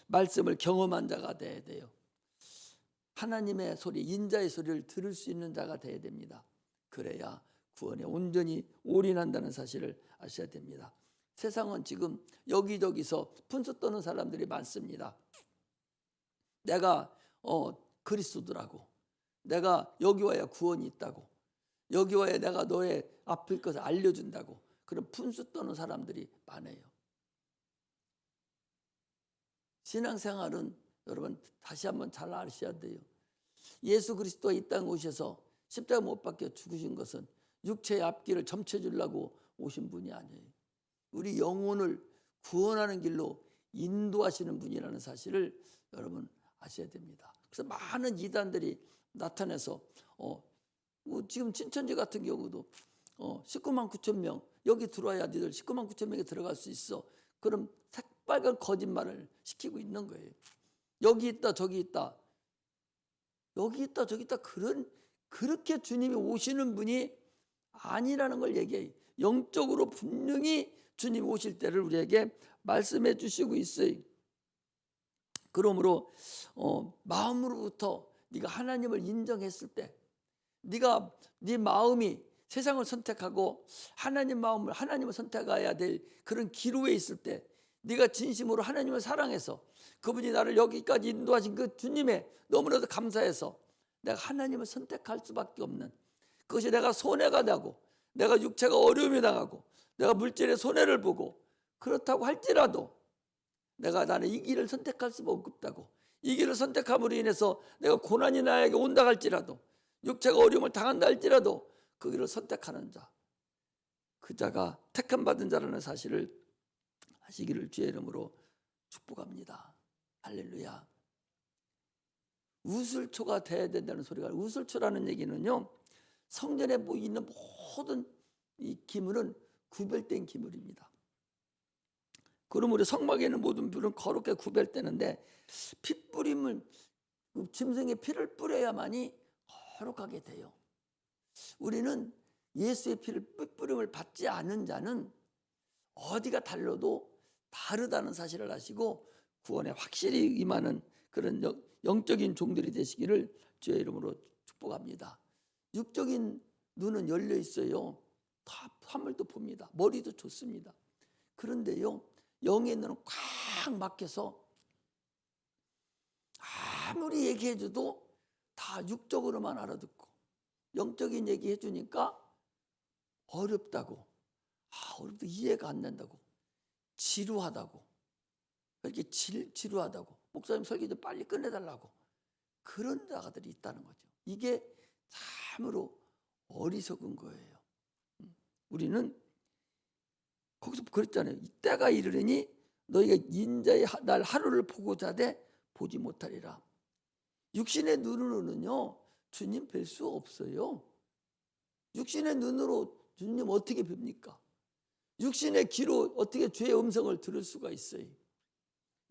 [SPEAKER 1] 말씀을 경험한 자가 돼야 돼요. 하나님의 소리, 인자의 소리를 들을 수 있는 자가 돼야 됩니다. 그래야 구원에 온전히 올인한다는 사실을 아셔야 됩니다. 세상은 지금 여기저기서 분수 떠는 사람들이 많습니다. 내가 그리스도라고, 내가 여기 와야 구원이 있다고, 여기 와야 내가 너의 아플 것을 알려준다고 그런 분수 떠는 사람들이 많아요. 신앙생활은 여러분 다시 한번 잘 아셔야 돼요. 예수 그리스도가 이 땅에 오셔서 십자가 못 박혀 죽으신 것은 육체의 앞길을 점쳐주려고 오신 분이 아니에요. 우리 영혼을 구원하는 길로 인도하시는 분이라는 사실을 여러분 아셔야 됩니다. 그래서 많은 이단들이 나타나서 지금 진천지 같은 경우도 19만 9천 명 여기 들어와야 니들 19만 9천 명이 들어갈 수 있어. 그럼 새빨간 거짓말을 시키고 있는 거예요. 여기 있다 저기 있다 여기 있다 저기 있다 그렇게 주님이 오시는 분이 아니라는 걸 얘기해요. 영적으로 분명히 주님 오실 때를 우리에게 말씀해 주시고 있어요. 그러므로 마음으로부터 네가 하나님을 인정했을 때, 네 마음이 세상을 선택하고 하나님을 선택해야 될 그런 기로에 있을 때, 네가 진심으로 하나님을 사랑해서 그분이 나를 여기까지 인도하신 그 주님의 너무나도 감사해서 내가 하나님을 선택할 수밖에 없는, 그것이 내가 손해가 나고 내가 육체가 어려움이 나가고 내가 물질의 손해를 보고 그렇다고 할지라도 나는 이 길을 선택할 수가 없다고, 이 길을 선택함으로 인해서 내가 고난이 나에게 온다 할지라도 육체가 어려움을 당한다 할지라도 그 길을 선택하는 자, 그 자가 택함 받은 자라는 사실을 하시기를 주의 이름으로 축복합니다. 할렐루야. 우슬초가 돼야 된다는 소리가, 우슬초라는 얘기는요, 성전에 있는 모든 이 기물은 구별된 기물입니다. 그러므로 성막에 있는 모든 불은 거룩하게 구별되는데, 핏뿌림을, 짐승의 피를 뿌려야만이 거룩하게 돼요. 우리는 예수의 피를 뿌림을 받지 않은 자는 어디가 달려도 다르다는 사실을 아시고 구원에 확실히 임하는 그런 영적인 종들이 되시기를 주의 이름으로 축복합니다. 육적인 눈은 열려 있어요. 다 하늘도 봅니다. 머리도 좋습니다. 그런데요, 영의 눈은 꽉 막혀서 아무리 얘기해줘도 다 육적으로만 알아듣고 영적인 얘기해 주니까 어렵다고, 어렵다, 이해가 안 된다고, 지루하다고, 이렇게 지루하다고, 목사님 설교 좀 빨리 끝내달라고, 그런 자가들이 있다는 거죠. 이게 참으로 어리석은 거예요. 우리는 거기서 그랬잖아요. 이때가 이르리니 너희가 인자의 날 하루를 보고자 하되 보지 못하리라. 육신의 눈으로는요, 주님 뵐 수 없어요. 육신의 눈으로 주님 어떻게 뵙니까? 육신의 귀로 어떻게 주의 음성을 들을 수가 있어요?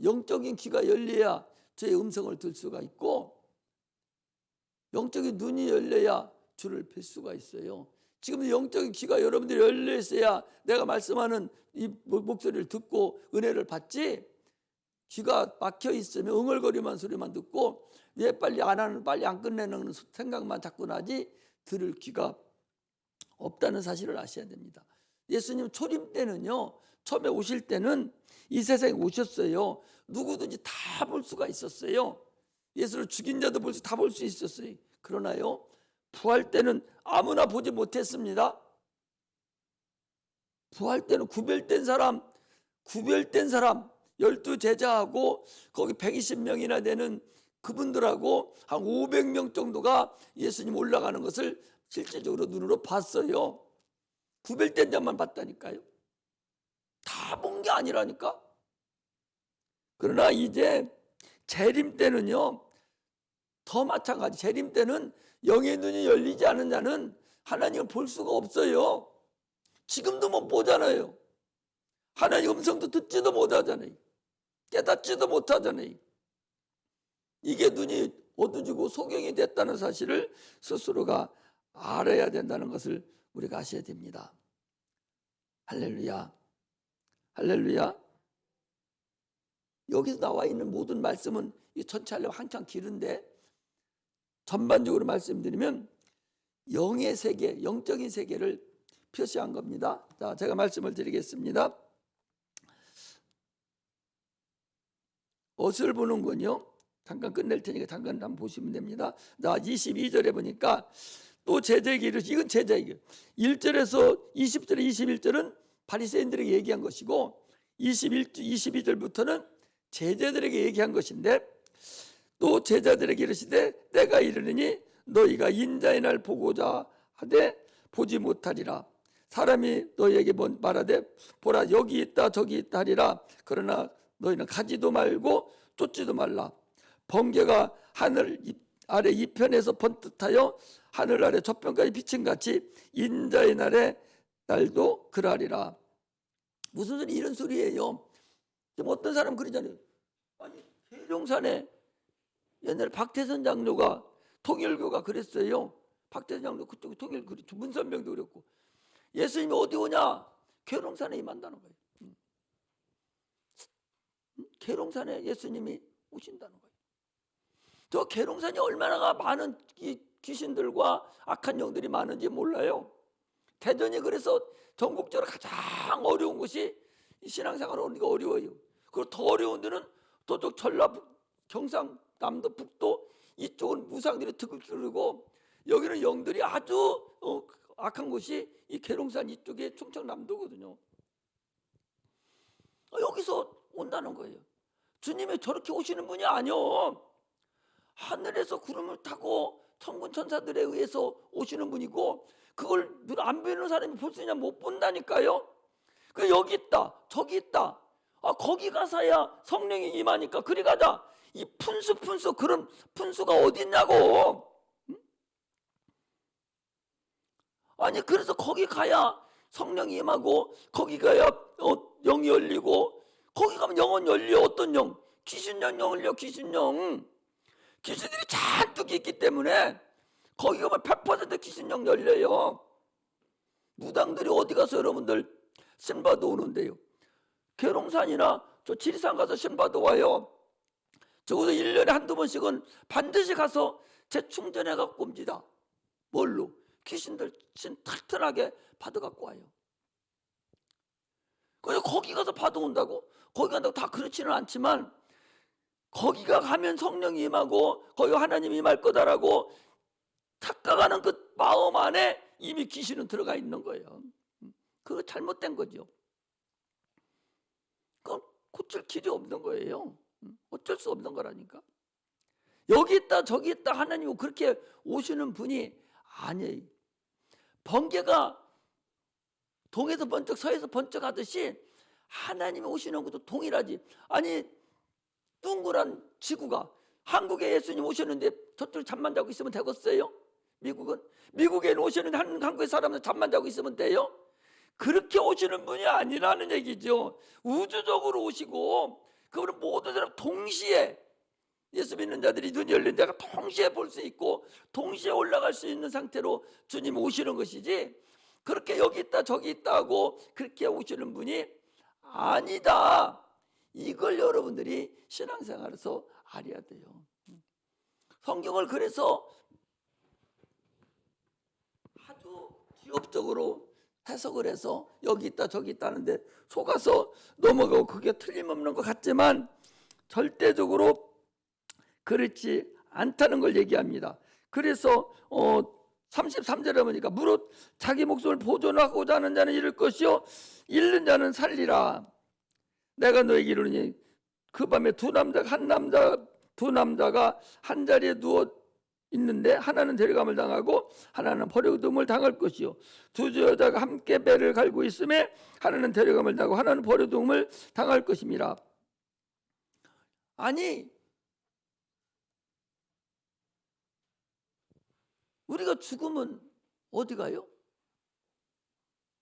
[SPEAKER 1] 영적인 귀가 열려야 주의 음성을 들을 수가 있고, 영적인 눈이 열려야 주를 뵐 수가 있어요. 지금 영적인 귀가 여러분들이 열려 있어야 내가 말씀하는 이 목소리를 듣고 은혜를 받지, 귀가 막혀 있으면 응얼거리만 소리만 듣고 왜 빨리 안 하는, 빨리 안 끝내는 생각만 자꾸 나지 들을 귀가 없다는 사실을 아셔야 됩니다. 예수님 초림 때는요, 처음에 오실 때는 이 세상에 오셨어요. 누구든지 다 볼 수가 있었어요. 예수를 죽인 자도 다 볼 수 있었어요. 그러나요, 부활 때는 아무나 보지 못했습니다. 부활 때는 구별된 사람 12 제자하고 거기 120명이나 되는 그분들하고 한 500명 정도가 예수님 올라가는 것을 실질적으로 눈으로 봤어요. 구별된 자만 봤다니까요. 다 본 게 아니라니까. 그러나 이제 재림 때는요, 더 마찬가지. 재림 때는 영의 눈이 열리지 않은 자는 하나님을 볼 수가 없어요. 지금도 못 보잖아요. 하나님 음성도 듣지도 못하잖아요. 깨닫지도 못하잖아요. 이게 눈이 어두워지고 소경이 됐다는 사실을 스스로가 알아야 된다는 것을 우리가 아셔야 됩니다. 할렐루야, 할렐루야. 여기서 나와 있는 모든 말씀은 이 전체 하려면 한참 길은데, 전반적으로 말씀드리면 영의 세계, 영적인 세계를 표시한 겁니다. 자, 제가 말씀을 드리겠습니다. 어디를 보는군요. 잠깐 끝낼 테니까 잠깐 한번 보시면 됩니다. 자, 22절에 보니까 또 제자에게 이르시, 이건 제자에게 1절에서 20절에 21절은 바리새인들에게 얘기한 것이고 22절부터는 제자들에게 얘기한 것인데, 또 제자들에게 이르시되 때가 이르니 너희가 인자의 날 보고자 하되 보지 못하리라. 사람이 너희에게 말하되 보라 여기 있다 저기 있다 하리라. 그러나 너희는 가지도 말고 쫓지도 말라. 번개가 하늘 아래 이편에서 번뜩하여 하늘 아래 저편까지 비친 같이 인자의 날도 그러하리라. 무슨 소리, 이런 소리예요. 지금 어떤 사람 그러잖아요. 아니, 계룡산에 옛날에 박태선 장로가, 통일교가 그랬어요. 박태선 장로 그쪽 통일, 문선병도 그랬고, 예수님이 어디 오냐? 계룡산에 임한다는 거예요. 계룡산에 예수님이 오신다는 거예요. 저 계룡산이 얼마나 많은 귀신들과 악한 영들이 많은지 몰라요. 대전이 그래서 전국적으로 가장 어려운 곳이 신앙생활 하기가 어려워요. 그리고 더 어려운 데는 저쪽 전라북, 경상남도, 북도 이쪽은 무상들이 득을 기르고, 여기는 영들이 아주 악한 곳이 이 계룡산 이쪽에 충청남도거든요. 여기서 온다는 거예요. 주님이 저렇게 오시는 분이 아니요. 하늘에서 구름을 타고 천군 천사들에 의해서 오시는 분이고, 그걸 눈 안 보이는 사람이 볼 수 있냐? 못 본다니까요. 그 여기 있다 저기 있다, 거기 가서야 성령이 임하니까 그리 가자. 이 분수 그런 분수가 어디 있냐고. 아니 그래서 거기 가야 성령이 임하고 거기 가야 영이 열리고 거기 가면 영은 열려. 어떤 영? 귀신령 열려. 귀신들이 잔뜩 있기 때문에 거기 가면 100% 귀신령 열려요. 무당들이 어디 가서 여러분들 신받아 오는데요. 계룡산이나 저 지리산 가서 신받아 와요. 적어도 1년에 한두 번씩은 반드시 가서 재충전해 갖고 옵니다. 뭘로? 귀신들 신 튼튼하게 받아 갖고 와요. 그래서 거기 가서 받아온다고? 거기 간다고 다 그렇지는 않지만 거기가 가면 성령이 임하고 거기 하나님이 임할 거다라고 착각하는 그 마음 안에 이미 귀신은 들어가 있는 거예요. 그거 잘못된 거죠. 그건 고칠 길이 없는 거예요. 어쩔 수 없는 거라니까. 여기 있다 저기 있다 하나님이 그렇게 오시는 분이 아니에요. 번개가 동에서 번쩍 서에서 번쩍 하듯이 하나님이 오시는 것도 동일하지. 아니 둥그란 지구가 한국에 예수님 오셨는데 저쪽 잠만 자고 있으면 되겠어요? 미국에 오시는데 한국의 사람은 잠만 자고 있으면 돼요? 그렇게 오시는 분이 아니라는 얘기죠. 우주적으로 오시고 그분은 모든 사람 동시에 예수 믿는 자들이 눈이 열린 자가 동시에 볼 수 있고 동시에 올라갈 수 있는 상태로 주님 오시는 것이지 그렇게 여기 있다 저기 있다 하고 그렇게 오시는 분이 아니다. 이걸 여러분들이 신앙생활에서 알아야 돼요. 성경을 그래서 아주 기업적으로 해석을 해서 여기 있다 저기 있다 하는데 속아서 넘어가고 그게 틀림없는 것 같지만 절대적으로 그렇지 않다는 걸 얘기합니다. 그래서 33절에 보니까 무릇 자기 목숨을 보존하고자 하는 자는 잃을 것이요 잃는 자는 살리라. 내가 너에게 이르노니 그 밤에 두 남자가 한 자리에 누워 있는데 하나는 데려감을 당하고 하나는 버려둠을 당할 것이요 두 여자가 함께 배를 갈고 있음에 하나는 데려감을 당하고 하나는 버려둠을 당할 것임이라. 아니 우리가 죽으면 어디 가요?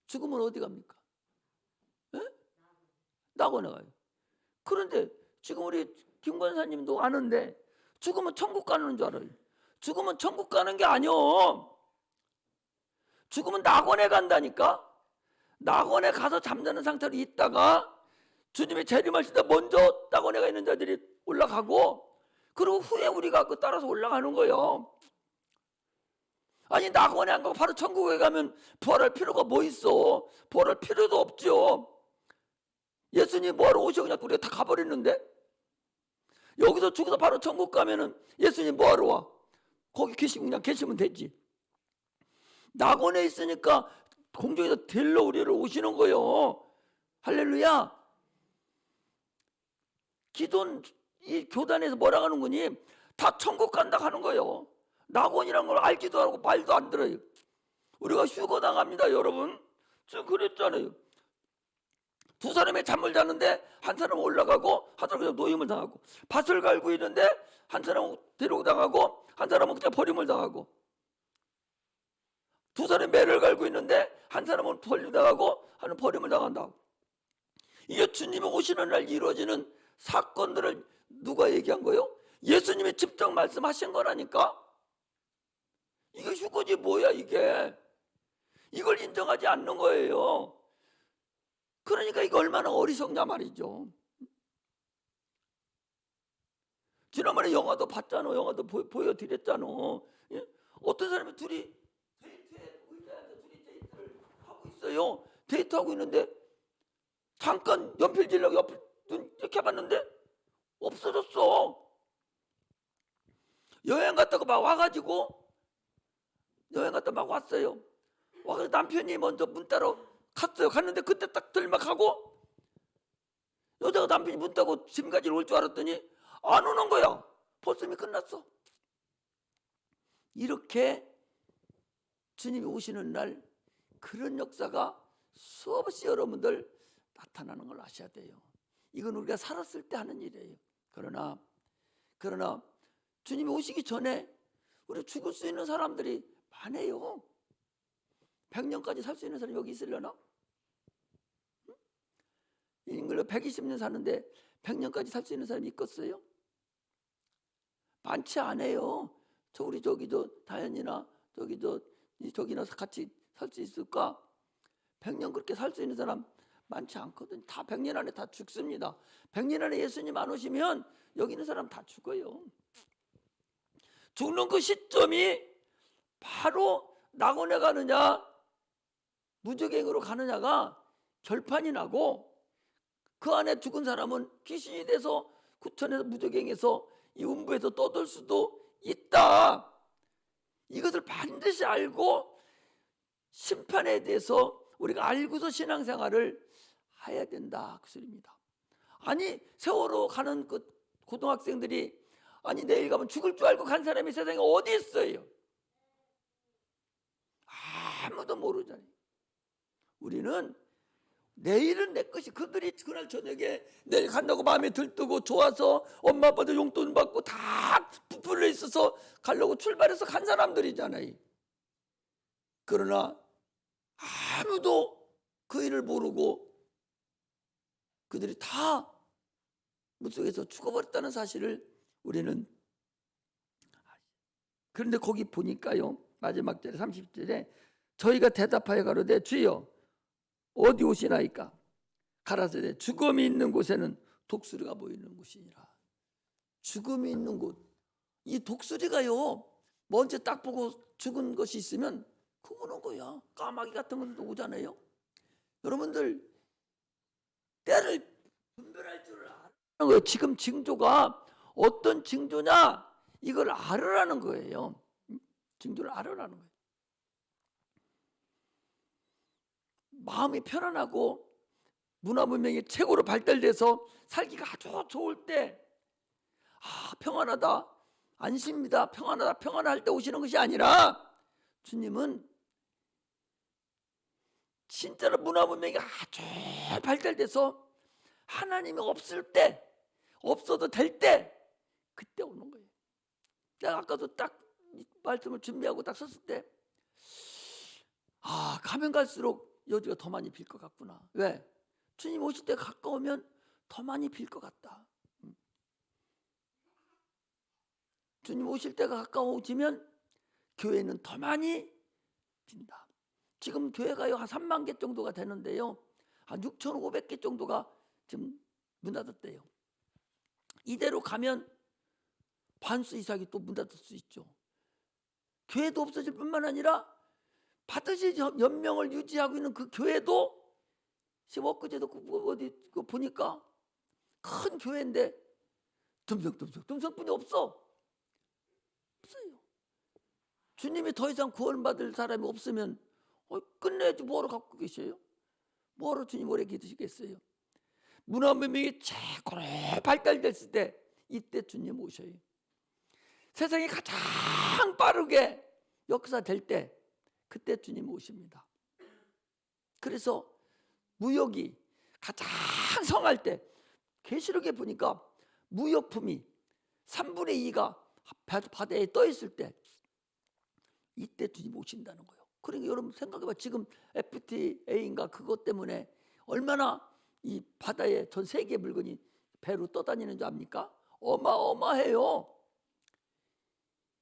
[SPEAKER 1] 죽으면 어디 갑니까? 에? 낙원에 가요. 그런데 지금 우리 김 권사님도 아는데 죽으면 천국 가는 줄 알아요. 죽으면 천국 가는 게 아니요. 죽으면 낙원에 간다니까. 낙원에 가서 잠자는 상태로 있다가 주님이 재림하실 때 먼저 낙원에 가 있는 자들이 올라가고 그리고 후에 우리가 그 따라서 올라가는 거예요. 아니 낙원에 안 가고 바로 천국에 가면 부활할 필요가 뭐 있어? 부활할 필요도 없죠. 예수님 뭐하러 오셔? 그냥 우리가 다 가버리는데 여기서 죽어서 바로 천국 가면은 예수님 뭐하러 와? 거기 그냥 계시면 되지. 낙원에 있으니까 공중에서 데리러 우리를 오시는 거예요. 할렐루야. 이 교단에서 뭐라 하는 거니? 다 천국 간다 하는 거예요. 낙원이란 걸 알지도 않고 말도 안 들어요. 우리가 휴거 당합니다, 여러분. 저 그랬잖아요. 두 사람이 잠을 자는데 한 사람은 올라가고 한 사람은 노임을 당하고 밭을 갈고 있는데 한 사람은 데리고 당하고 한 사람은 그냥 버림을 당하고 두 사람이 매를 갈고 있는데 한 사람은 버림 당하고 하는 버림을 당한다. 이게 주님이 오시는 날 이루어지는 사건들을 누가 얘기한 거예요? 예수님이 직접 말씀하신 거라니까. 이게 휴거지 뭐야 이게. 이걸 인정하지 않는 거예요. 그러니까 이거 얼마나 어리석냐 말이죠. 지난번에 영화도 봤잖아. 영화도 보여드렸잖아. 예? 어떤 사람이 둘이 의자에서 둘이 데이트를 하고 있어요. 데이트하고 있는데 잠깐 연필질려고 옆을 눈 이렇게 봤는데 없어졌어. 여행 갔다가 막 와가지고 여행 갔다 막 왔어요. 와서 남편이 먼저 문 따러 갔어요. 갔는데 그때 딱 들막하고 여자가 남편이 문 따고 지금까지 올 줄 알았더니 안 오는 거야. 벌써 이미 끝났어. 이렇게 주님이 오시는 날 그런 역사가 수없이 여러분들 나타나는 걸 아셔야 돼요. 이건 우리가 살았을 때 하는 일이에요. 그러나 그러나 주님이 오시기 전에 우리 죽을 수 있는 사람들이 많아요. 100년까지 살 수 있는 사람이 여기 있으려나? 인글로 120년 사는데 100년까지 살 수 있는 사람이 있겠어요? 많지 않아요. 우리 저기도 다현이나 저기나 같이 살 수 있을까? 100년 그렇게 살 수 있는 사람 많지 않거든. 다 100년 안에 다 죽습니다. 100년 안에 예수님 안 오시면 여기 있는 사람 다 죽어요. 죽는 그 시점이 바로 낙원에 가느냐 무저갱으로 가느냐가 결판이 나고, 그 안에 죽은 사람은 귀신이 돼서 구천에서 무저갱에서 이 음부에서 떠돌 수도 있다. 이것을 반드시 알고 심판에 대해서 우리가 알고서 신앙생활을 해야 된다, 그 소리입니다. 아니 세월호 가는 그 고등학생들이 아니 내일 가면 죽을 줄 알고 간 사람이 세상에 어디 있어요? 아무도 모르잖아요. 우리는 내일은 내 것이, 그들이 그날 저녁에 내일 간다고 마음에 들뜨고 좋아서 엄마 아빠도 용돈 받고 다 부풀려 있어서 가려고 출발해서 간 사람들이잖아요. 그러나 아무도 그 일을 모르고 그들이 다 물속에서 죽어버렸다는 사실을 우리는, 그런데 거기 보니까요, 마지막 절에 30절에 저희가 대답하여 가로되 주여 어디 오시나이까? 가라사대 죽음이 있는 곳에는 독수리가 보이는 곳이니라. 죽음이 있는 곳, 이 독수리가요 먼저 딱 보고 죽은 것이 있으면 그거 오는 거야. 까마귀 같은 것도 오잖아요. 여러분들 때를 분별할 줄 아는 거예요. 지금 징조가 어떤 징조냐, 이걸 알으라는 거예요. 징조를 알으라는 거예요. 마음이 편안하고 문화문명이 최고로 발달돼서 살기가 아주 좋을 때, 평안하다, 안심이다, 평안하다, 평안할 때 오시는 것이 아니라, 주님은 진짜로 문화문명이 아주 발달돼서 하나님이 없을 때, 없어도 될 때, 그때 오는 거예요. 내가 아까도 딱 말씀을 준비하고 딱 섰을 때, 가면 갈수록 여기가 더 많이 빌 것 같구나. 왜? 주님 오실 때 가까우면 더 많이 빌 것 같다. 주님 오실 때가 가까워지면 교회는 더 많이 빈다. 지금 교회가요 한 3만 개 정도가 되는데요, 한 6,500개 정도가 지금 문 닫았대요. 이대로 가면 반수 이상이 또 문 닫을 수 있죠. 교회도 없어질 뿐만 아니라 받으실 연명을 유지하고 있는 그 교회도, 지금 엊그제도 어디 보니까 큰 교회인데 듬성뿐이 없어요. 주님이 더 이상 구원받을 사람이 없으면 끝내야지 뭐하러 갖고 계셔요? 뭐하러 주님 오래 계시겠어요? 문화문명이 최고로 발달됐을 때, 이때 주님 오셔요. 세상이 가장 빠르게 역사될 때, 그때 주님 오십니다. 그래서 무역이 가장 성할 때, 계시록에 보니까 무역품이 3분의 2가 바다에 떠 있을 때, 이때 주님 오신다는 거예요. 그러니까 여러분 생각해봐. 지금 FTA인가 그것 때문에 얼마나 이 바다에 전 세계 물건이 배로 떠다니는 줄 압니까? 어마어마해요.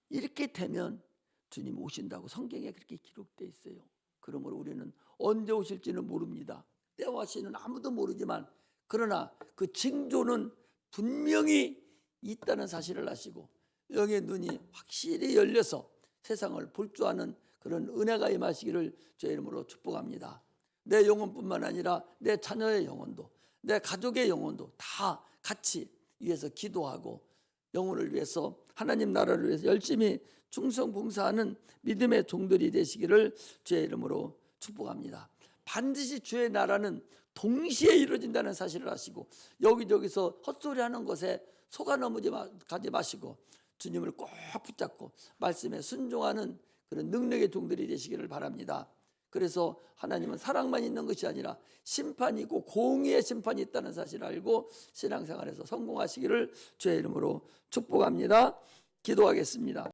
[SPEAKER 1] 이렇게 되면 주님 오신다고 성경에 그렇게 기록되어 있어요. 그러므로 우리는 언제 오실지는 모릅니다. 때와 시는 아무도 모르지만, 그러나 그 징조는 분명히 있다는 사실을 아시고 영의 눈이 확실히 열려서 세상을 볼 줄 아는 그런 은혜가 임하시기를 주의 이름으로 축복합니다. 내 영혼뿐만 아니라 내 자녀의 영혼도, 내 가족의 영혼도 다 같이 위해서 기도하고 영혼을 위해서, 하나님 나라를 위해서 열심히 충성 봉사하는 믿음의 종들이 되시기를 주의 이름으로 축복합니다. 반드시 주의 나라는 동시에 이루어진다는 사실을 아시고 여기저기서 헛소리하는 것에 속아 넘어지 가지 마시고 주님을 꼭 붙잡고 말씀에 순종하는 그런 능력의 종들이 되시기를 바랍니다. 그래서 하나님은 사랑만 있는 것이 아니라 심판이 있고 공의의 심판이 있다는 사실을 알고 신앙생활에서 성공하시기를 주의 이름으로 축복합니다. 기도하겠습니다.